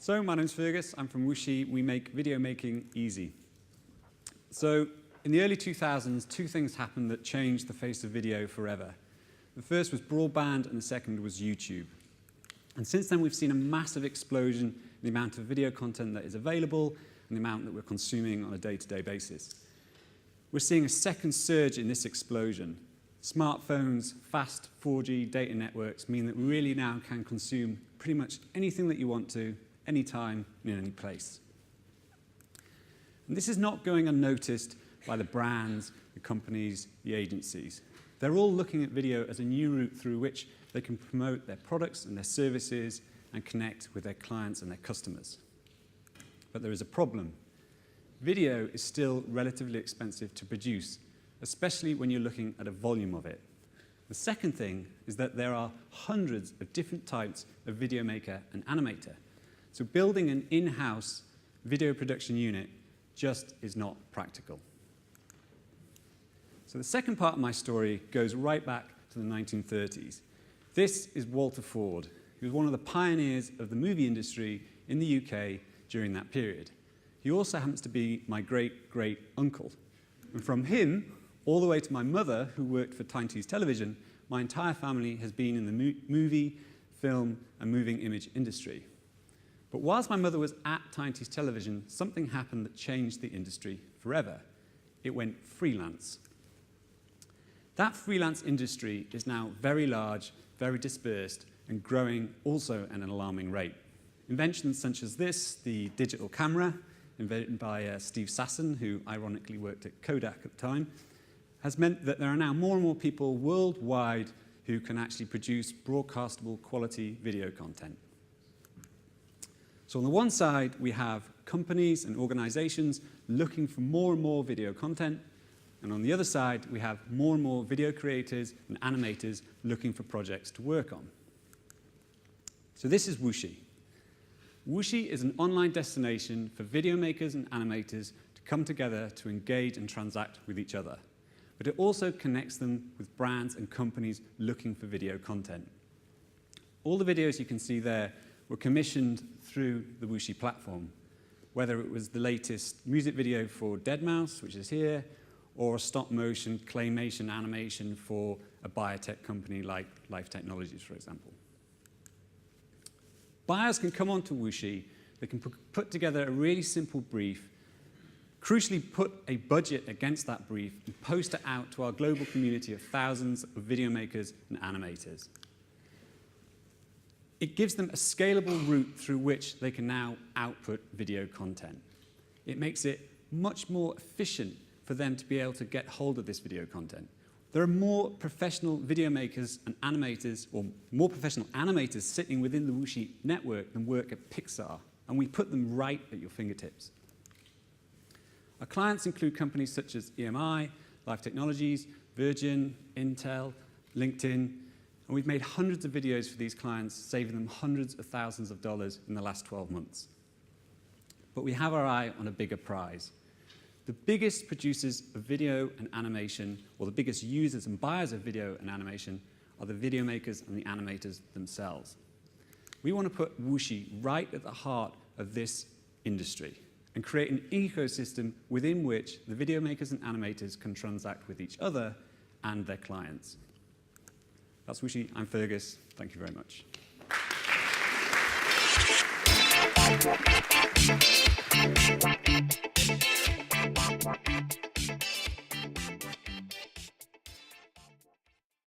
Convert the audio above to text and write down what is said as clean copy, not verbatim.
So my name's Fergus, I'm from Wooshii. We make video making easy. So in the early 2000s, two things happened that changed the face of video forever. The first was broadband and the second was YouTube. And since then we've seen a massive explosion in the amount of video content that is available and the amount that we're consuming on a day-to-day basis. We're seeing a second surge in this explosion. Smartphones, fast 4G data networks mean that we really now can consume pretty much anything that you want to, anytime, in any place. And this is not going unnoticed by the brands, the companies, the agencies. They're all looking at video as a new route through which they can promote their products and their services and connect with their clients and their customers. But there is a problem. Video is still relatively expensive to produce, especially when you're looking at a volume of it. The second thing is that there are hundreds of different types of video maker and animator. So building an in-house video production unit just is not practical. So the second part of my story goes right back to the 1930s. This is Walter Ford. He was one of the pioneers of the movie industry in the UK during that period. He also happens to be my great-great-uncle. And from him, all the way to my mother, who worked for Tyne-Tees Television, my entire family has been in the movie, film, and moving image industry. But whilst my mother was at Tyne-Tees Television, something happened that changed the industry forever. It went freelance. That freelance industry is now very large, very dispersed, and growing also at an alarming rate. Inventions such as this, the digital camera, invented by Steve Sasson, who ironically worked at Kodak at the time, has meant that there are now more and more people worldwide who can actually produce broadcastable quality video content. So on the one side, we have companies and organizations looking for more and more video content. And on the other side, we have more and more video creators and animators looking for projects to work on. So this is Wooshii. Wooshii is an online destination for video makers and animators to come together to engage and transact with each other. But it also connects them with brands and companies looking for video content. All the videos you can see there were commissioned through the Wooshii platform, whether it was the latest music video for deadmau5, which is here, or a stop-motion claymation animation for a biotech company like Life Technologies, for example. Buyers can come onto Wooshii, they can put together a really simple brief, crucially put a budget against that brief, and post it out to our global community of thousands of video makers and animators. It gives them a scalable route through which they can now output video content. It makes it much more efficient for them to be able to get hold of this video content. There are more professional video makers and animators, or more professional animators sitting within the Wooshii network than work at Pixar, and we put them right at your fingertips. Our clients include companies such as EMI, Life Technologies, Virgin, Intel, LinkedIn, and we've made hundreds of videos for these clients, saving them hundreds of thousands of dollars in the last 12 months. But we have our eye on a bigger prize. The biggest producers of video and animation, or the biggest users and buyers of video and animation, are the video makers and the animators themselves. We want to put Wooshii right at the heart of this industry and create an ecosystem within which the video makers and animators can transact with each other and their clients. That's Wooshii. I'm Fergus. Thank you very much.